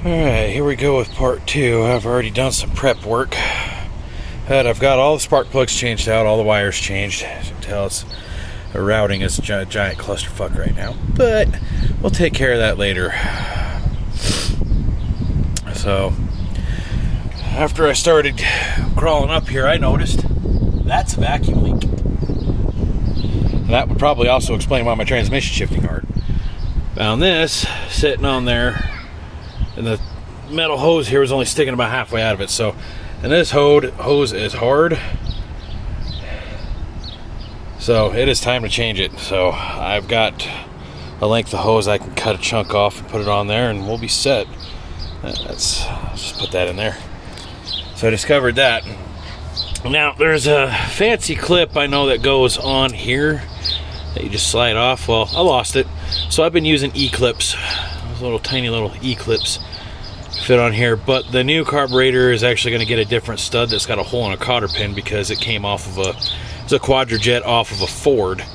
Alright, here we go with part 2. I've already done some prep work. And I've got all the spark plugs changed out, all the wires changed. As you can tell, the routing is a giant clusterfuck right now. But we'll take care of that later. So, after I started crawling up here, I noticed that's a vacuum leak. And that would probably also explain why my transmission shifting hard. Found this sitting on there. And the metal hose here was only sticking about halfway out of it. So, and this hose is hard. So it is time to change it. So I've got a length of hose I can cut a chunk off and put it on there, and we'll be set. Let's just put that in there. So I discovered that. Now there's a fancy clip I know that goes on here that you just slide off. Well, I lost it, so I've been using E-clips. Little tiny little E-clips fit on here, but the new carburetor is actually going to get a different stud that's got a hole in a cotter pin because it came off of it's a Quadrajet off of a Ford.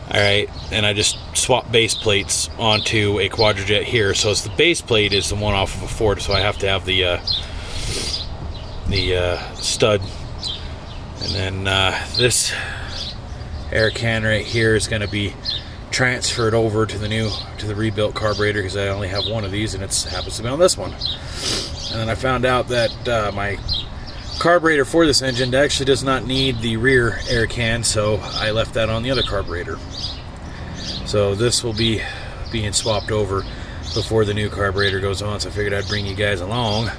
Alright, and I just swapped base plates onto a Quadrajet here, so it's the base plate is the one off of a Ford, so I have to have the stud. And then this air can right here is going to be transferred over to the rebuilt carburetor because I only have one of these, and it happens to be on this one. And then I found out that my carburetor for this engine actually does not need the rear air can, so I left that on the other carburetor. So this will be being swapped over before the new carburetor goes on, so I figured I'd bring you guys along.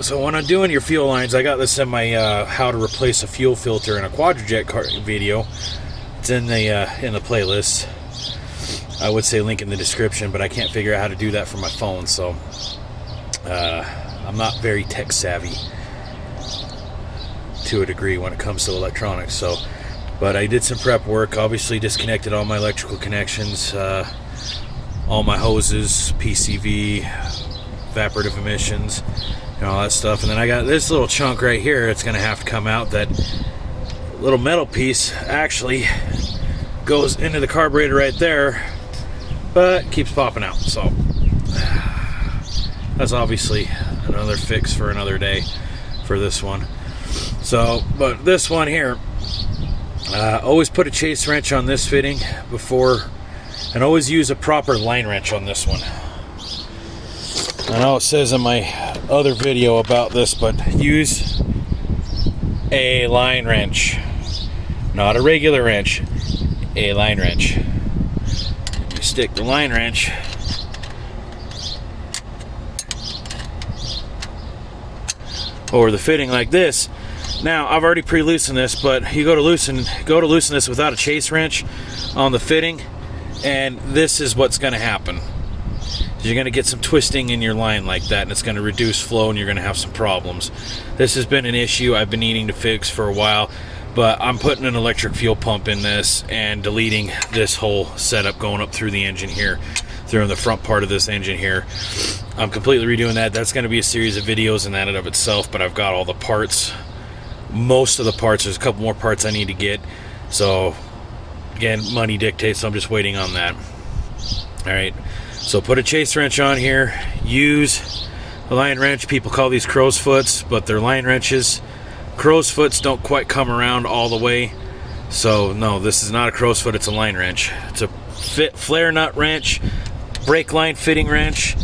So when I'm doing your fuel lines, I got this in my how to replace a fuel filter in a Quadrajet video. It's in the playlist. I would say link in the description, but I can't figure out how to do that from my phone, so I'm not very tech savvy to a degree when it comes to electronics. So, but I did some prep work. Obviously, disconnected all my electrical connections, all my hoses, PCV, evaporative emissions, and all that stuff. And then I got this little chunk right here. It's going to have to come out. That little metal piece actually goes into the carburetor right there, but keeps popping out. So that's obviously another fix for another day for this one. So, but this one here, always put a chase wrench on this fitting before, and always use a proper line wrench on this one. I know it says in my other video about this, but use a line wrench. Not a regular wrench, a line wrench. You stick the line wrench over the fitting like this. Now I've already pre-loosened this, but you go to loosen this without a chase wrench on the fitting, and this is what's going to happen. You're going to get some twisting in your line like that, and it's going to reduce flow, and you're going to have some problems. This has been an issue I've been needing to fix for a while. But I'm putting an electric fuel pump in this and deleting this whole setup going up through the engine here, through the front part of this engine here. I'm completely redoing that. That's going to be a series of videos in that and of itself, but I've got all the parts. Most of the parts. There's a couple more parts I need to get. So, again, money dictates, so I'm just waiting on that. Alright, so put a chase wrench on here. Use a line wrench. People call these crow's foots, but they're line wrenches. Crow's foots don't quite come around all the way, so no, this is not a crow's foot, it's a line wrench. It's a flare nut wrench, brake line fitting wrench.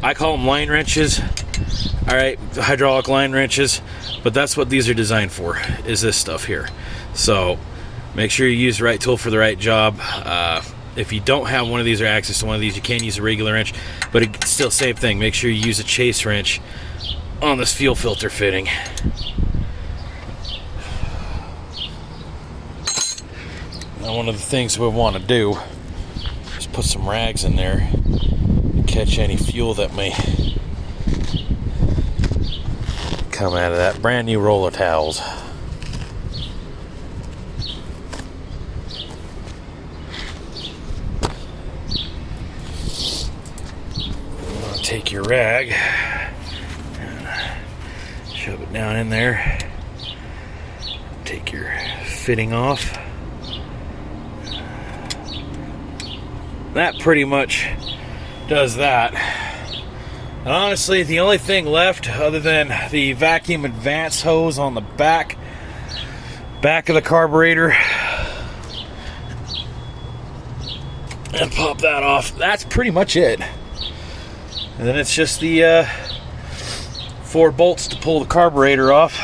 I call them line wrenches. Alright, hydraulic line wrenches, but that's what these are designed for, is this stuff here. So make sure you use the right tool for the right job. If you don't have one of these or access to one of these, you can use a regular wrench, but it's still same thing. Make sure you use a chase wrench on this fuel filter fitting. Now, one of the things we want to do is put some rags in there to catch any fuel that may come out of that. Brand new roll of towels. Take your rag, shove it down in there, take your fitting off. That pretty much does that. And honestly, the only thing left other than the vacuum advance hose on the back of the carburetor, and pop that off, that's pretty much it. And then it's just the 4 bolts to pull the carburetor off.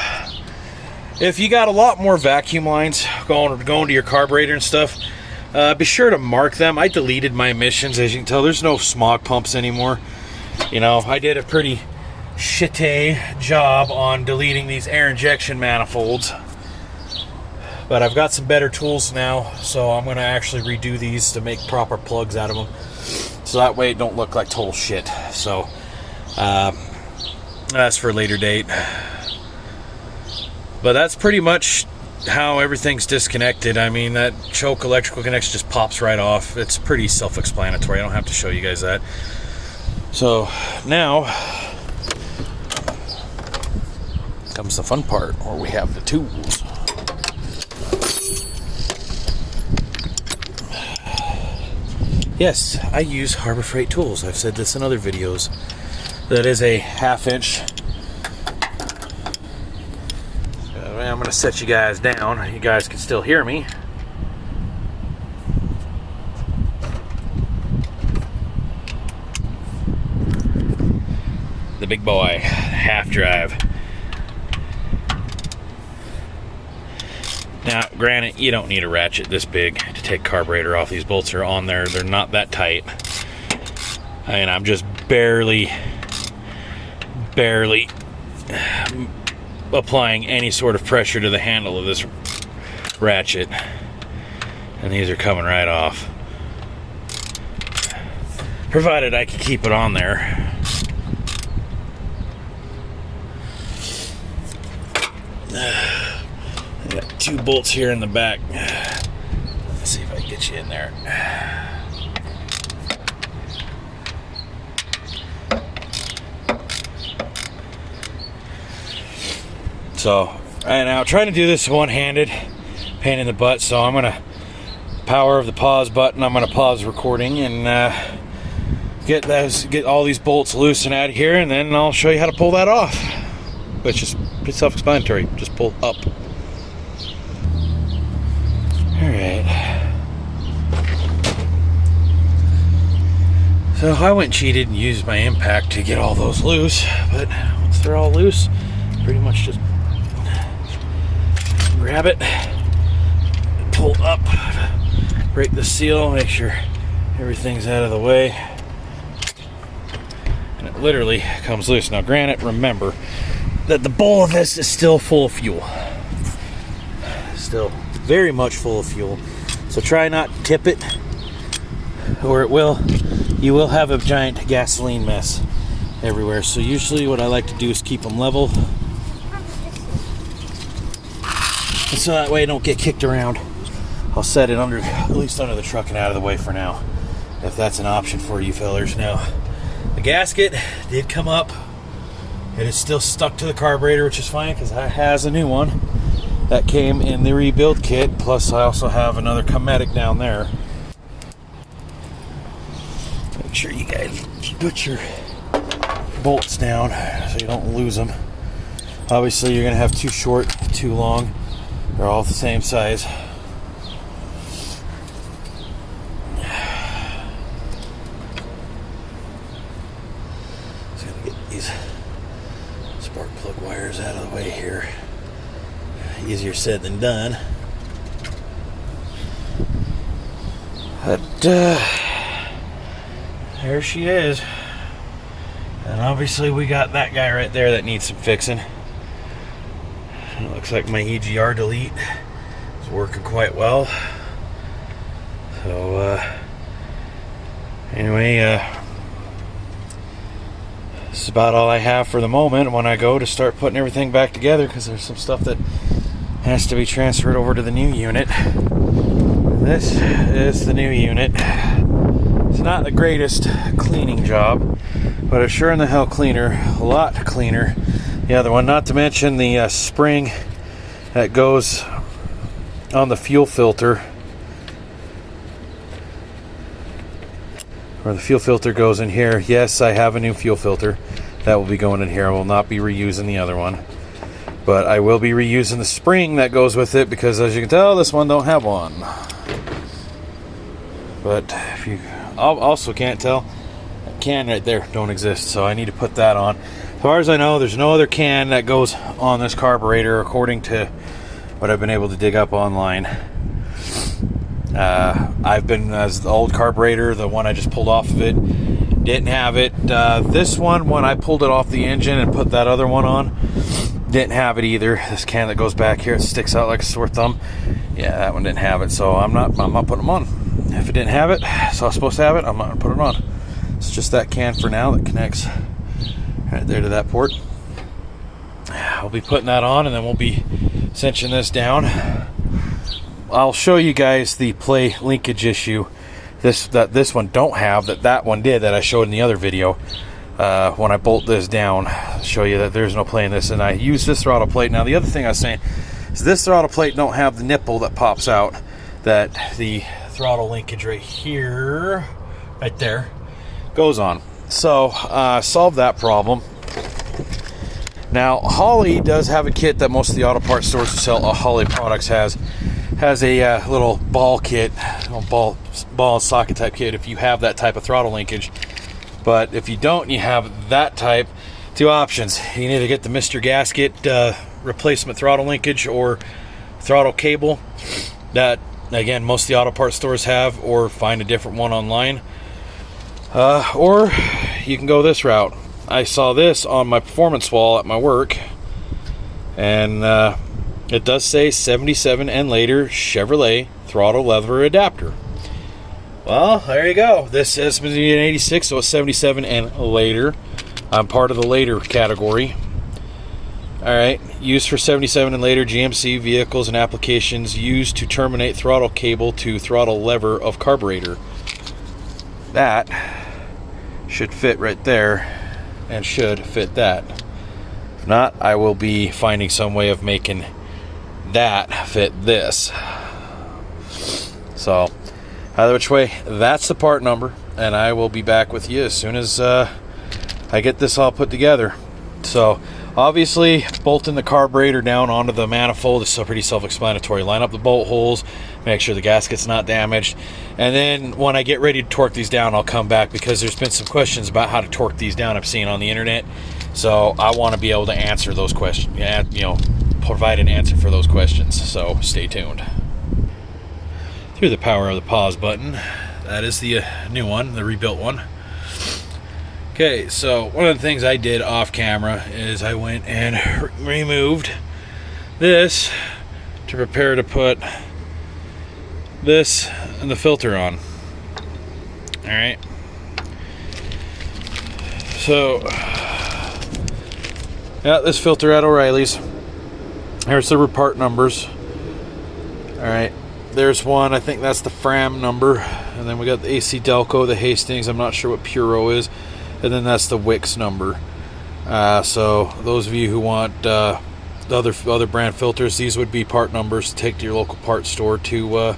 If you got a lot more vacuum lines going to your carburetor and stuff, be sure to mark them. I deleted my emissions. As you can tell, there's no smog pumps anymore. You know, I did a pretty shitty job on deleting these air injection manifolds. But I've got some better tools now, so I'm going to actually redo these to make proper plugs out of them. So that way it don't look like total shit. So, that's for a later date. But that's pretty much how everything's disconnected. I mean, that choke electrical connection just pops right off. It's pretty self-explanatory. I don't have to show you guys that. So now comes the fun part, where we have the tools. Yes, I use Harbor Freight tools. I've said this in other videos. That is a 1/2 inch. So I'm going to set you guys down. You guys can still hear me. The big boy, half drive. Now, granted, you don't need a ratchet this big to take carburetor off. These bolts are on there. They're not that tight. And I'm just barely applying any sort of pressure to the handle of this ratchet. And these are coming right off. Provided I can keep it on there. I got 2 bolts here in the back. Let's see if I can get you in there. So, right now, trying to do this one-handed, pain in the butt. So I'm gonna power of the pause button. I'm gonna pause recording and get all these bolts loose and out of here, and then I'll show you how to pull that off. Which is pretty self-explanatory. Just pull up. Alright. So I went and cheated and used my impact to get all those loose, but once they're all loose, pretty much just grab it, pull up, break the seal, make sure everything's out of the way, and it literally comes loose. Now granted, remember that the bowl of this is still full of fuel. Still very much full of fuel. So try not to tip it, or you will have a giant gasoline mess everywhere. So usually what I like to do is keep them level. And so that way I don't get kicked around. I'll set it at least under the truck and out of the way for now, if that's an option for you fellers. Now, the gasket did come up. It is still stuck to the carburetor, which is fine because it has a new one that came in the rebuild kit. Plus, I also have another Cometic down there. Make sure you guys put your bolts down so you don't lose them. Obviously, you're going to have 2 short, 2 long. They're all the same size. Just going to get these spark plug wires out of the way here. Easier said than done. But there she is. And obviously we got that guy right there that needs some fixing. It looks like my EGR delete is working quite well. So anyway, this is about all I have for the moment when I go to start putting everything back together, because there's some stuff that has to be transferred over to the new unit. This is the new unit. It's not the greatest cleaning job, but it's sure in the hell cleaner, a lot cleaner. The other one, not to mention the spring that goes on the fuel filter where the fuel filter goes in here. Yes, I have a new fuel filter that will be going in here. I will not be reusing the other one, but I will be reusing the spring that goes with it, because as you can tell, this one don't have one. But if you also can't tell, that can right there don't exist, so I need to put that on. As far as I know, there's no other can that goes on this carburetor, according to what I've been able to dig up online. I've been, as the old carburetor, the one I just pulled off of it, didn't have it. This one, when I pulled it off the engine and put that other one on, didn't have it either. This can that goes back here, it sticks out like a sore thumb. Yeah, that one didn't have it, so I'm not putting them on. If it didn't have it, so I was supposed to have it, I'm not gonna put it on. It's just that can for now that connects right there to that port. I'll be putting that on, and then we'll be cinching this down. I'll show you guys the play linkage issue that this one don't have, that one did, that I showed in the other video. When I bolt this down, I'll show you that there's no play in this, and I use this throttle plate. Now the other thing I was saying is this throttle plate don't have the nipple that pops out, that the throttle linkage right here, right there, goes on. So solve that problem. Now Holley does have a kit that most of the auto parts stores that sell Holley products has a little ball kit, ball and socket type kit, if you have that type of throttle linkage. But if you don't, you have that type, two options. You can either get the Mr. Gasket replacement throttle linkage or throttle cable that, again, most of the auto parts stores have, or find a different one online. Or you can go this route. I saw this on my performance wall at my work, and it does say 77 and later Chevrolet throttle lever adapter. Well, there you go. This says an 86, so it's 77 and later. I'm part of the later category. Alright, used for 77 and later GMC vehicles and applications used to terminate throttle cable to throttle lever of carburetor. That should fit right there, and should fit that. If not, I will be finding some way of making that fit this. So either which way, that's the part number, and I will be back with you as soon as I get this all put together. So obviously bolting the carburetor down onto the manifold is so pretty self-explanatory. Line up the bolt holes, make sure the gasket's not damaged, and then when I get ready to torque these down, I'll come back, because there's been some questions about how to torque these down I've seen on the internet. So I want to be able to answer those questions, provide an answer for those questions, so stay tuned. Through the power of the pause button, that is the new one, the rebuilt one. Okay, so one of the things I did off camera is I went and removed this to prepare to put this and the filter on. Alright, so yeah, this filter at O'Reilly's. Here's the part numbers. Alright, there's one, I think that's the Fram number, and then we got the AC Delco, the Hastings, I'm not sure what Puro is, and then that's the Wix number. So those of you who want the other brand filters, these would be part numbers to take to your local parts store to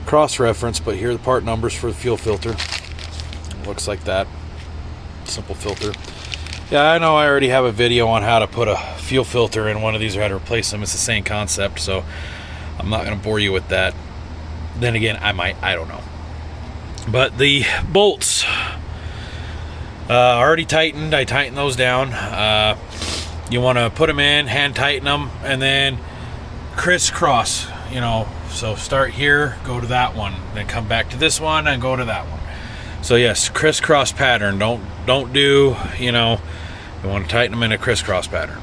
cross-reference, but here are the part numbers for the fuel filter. Looks like that. Simple filter. Yeah, I know I already have a video on how to put a fuel filter in one of these or how to replace them. It's the same concept, so I'm not going to bore you with that. Then again, I might, I don't know. But the bolts already tightened. I tightened those down. You want to put them in, hand tighten them, and then crisscross, so start here, go to that one, then come back to this one and go to that one. So yes, crisscross pattern. Don't do, you want to tighten them in a crisscross pattern.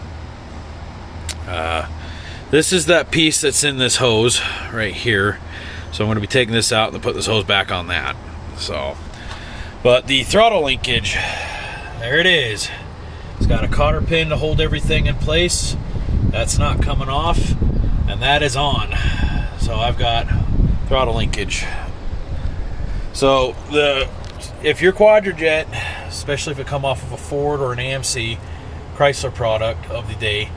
This is that piece that's in this hose right here. So I'm going to be taking this out and put this hose back on that. So, but the throttle linkage, there it is. It's got a cotter pin to hold everything in place. That's not coming off, and that is on. So I've got throttle linkage. So if your Quadrajet, especially if it come off of a Ford or an AMC Chrysler product of the day,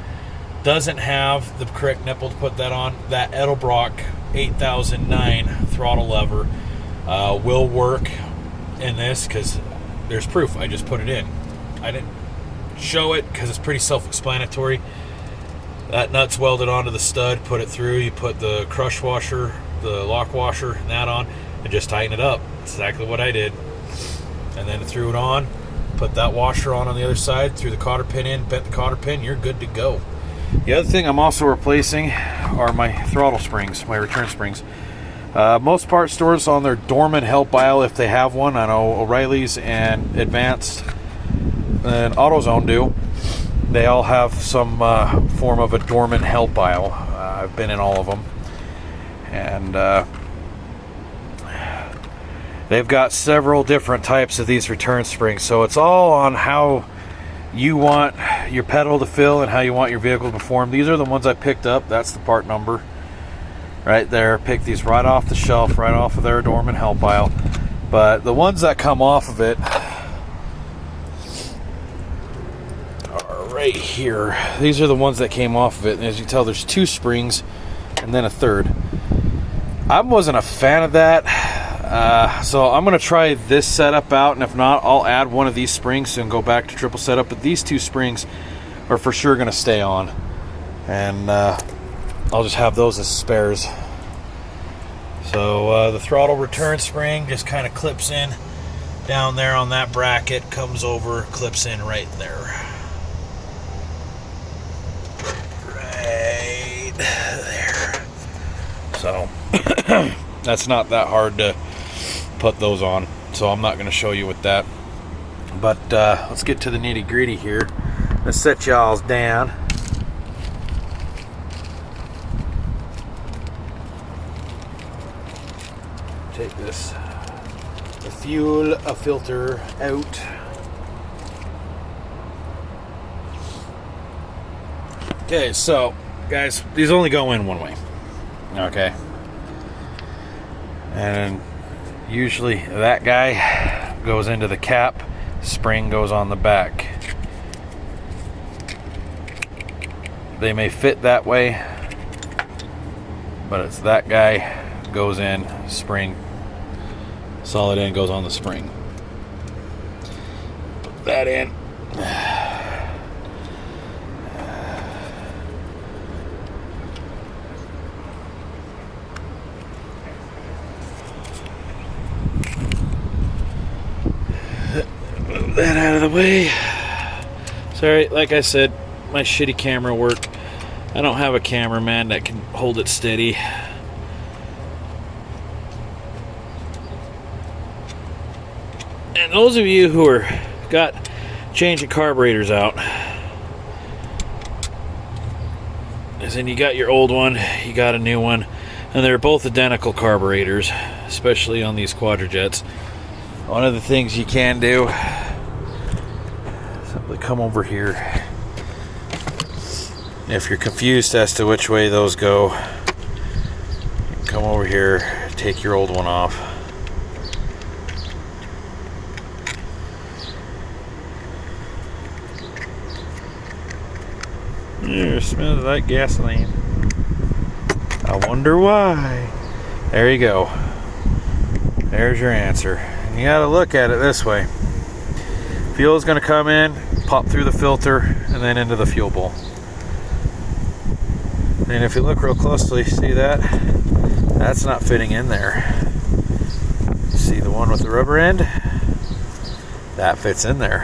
doesn't have the correct nipple to put that on, that Edelbrock 8009 throttle lever will work in this because there's proof. I just put it in. I didn't show it because it's pretty self-explanatory. That nut's welded onto the stud, put it through, you put the crush washer, the lock washer, and that on, and just tighten it up. That's exactly what I did. And then threw it on, put that washer on the other side, threw the cotter pin in, bent the cotter pin, you're good to go. The other thing I'm also replacing are my throttle springs, my return springs. Most parts stores on their dormant help aisle, if they have one. I know O'Reilly's and Advanced and AutoZone do. They all have some form of a dormant help aisle. I've been in all of them. And they've got several different types of these return springs. So it's all on how you want your pedal to feel and how you want your vehicle to perform. These are the ones I picked up. That's the part number right there. Picked these right off the shelf, right off of their dormant help aisle. But the ones that come off of it are right here. These are the ones that came off of it. And as you can tell, there's 2 springs and then a third. I wasn't a fan of that. So I'm going to try this setup out, and if not, I'll add one of these springs and go back to triple setup. But these 2 springs are for sure going to stay on, and I'll just have those as spares. So the throttle return spring just kind of clips in down there on that bracket, comes over, clips in right there. Right there. So that's not that hard to put those on, so I'm not going to show you with that. But let's get to the nitty gritty here. Let's set y'all's down. Take this, the fuel filter out. Okay, so guys, these only go in one way. Okay. And usually that guy goes into the cap, spring goes on the back. They may fit that way, but it's that guy goes in, spring, solid end goes on the spring. Put that in. Move that out of the way. Sorry, like I said, my shitty camera work. I don't have a cameraman that can hold it steady. And those of you who are got changing carburetors out, as in you got your old one, you got a new one, and they're both identical carburetors, especially on these Quadrajets. One of the things you can do, simply come over here. If you're confused as to which way those go, you can come over here, take your old one off. It smells like gasoline. I wonder why. There you go. There's your answer. And you gotta look at it this way. Fuel is gonna come in, pop through the filter, and then into the fuel bowl. And if you look real closely, see that? That's not fitting in there. See the one with the rubber end? That fits in there.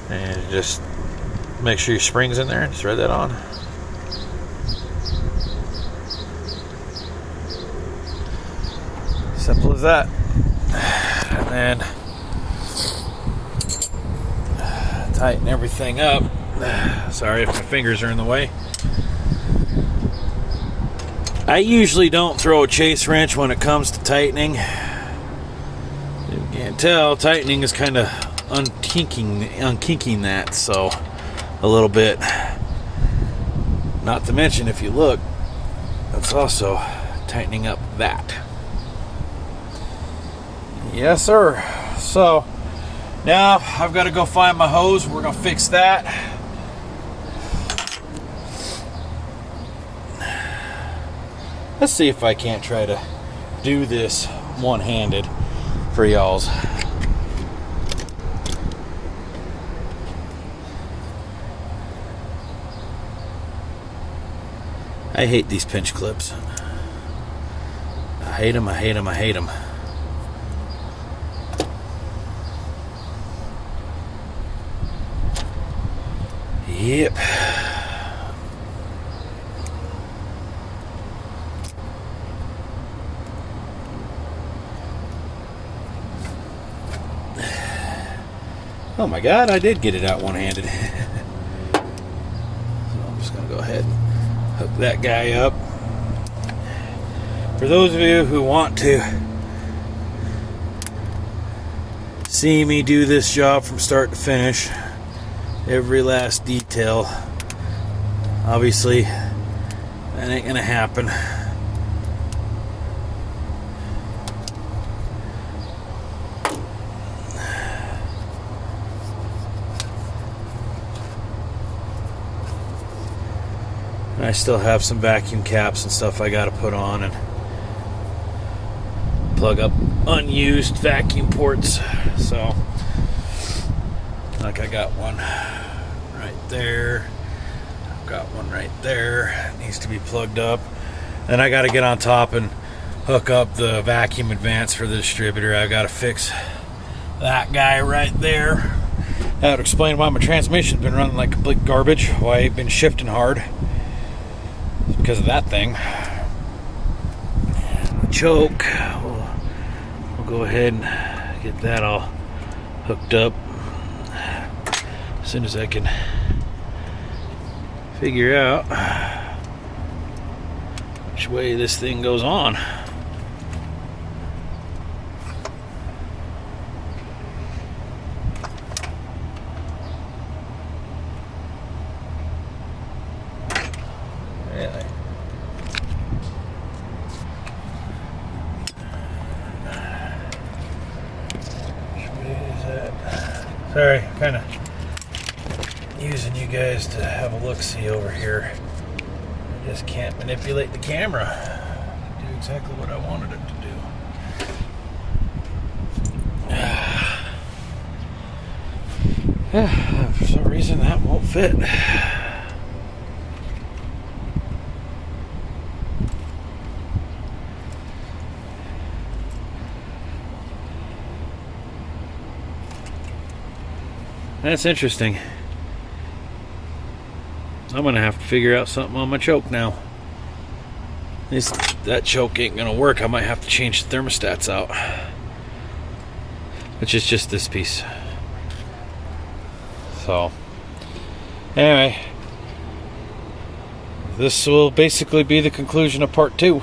And just make sure your spring's in there and thread that on. Simple as that. And then tighten everything up. Sorry if my fingers are in the way. I usually don't throw a chase wrench when it comes to tightening. You can't tell, tightening is kind of unkinking that, so a little bit. Not to mention, if you look, it's also tightening up that. Yes, sir. So now I've got to go find my hose. We're gonna fix that. Let's see if I can't try to do this one-handed for y'all's. I hate these pinch clips. I hate them, I hate them, I hate them. Yep. Oh my God, I did get it out one-handed. So I'm just going to go ahead and hook that guy up. For those of you who want to see me do this job from start to finish, every last detail, obviously that ain't gonna happen. And I still have some vacuum caps and stuff I gotta put on and plug up unused vacuum ports. So, like I got one right there, I've got one right there, it needs to be plugged up. Then I got to get on top and hook up the vacuum advance for the distributor. I got to fix that guy right there. That would explain why my transmission's been running like complete garbage, why I've been shifting hard. It's because of that thing. The choke, we'll go ahead and get that all hooked up as soon as I can figure out which way this thing goes on. Really? Which way is that? Sorry, kind of using you guys to have a look-see over here. I just can't manipulate the camera to do exactly what I wanted it to do. For some reason that won't fit. That's interesting. I'm gonna have to figure out something on my choke now. That choke ain't gonna work. I might have to change the thermostats out, which is just this piece. So anyway, this will basically be the conclusion of part 2.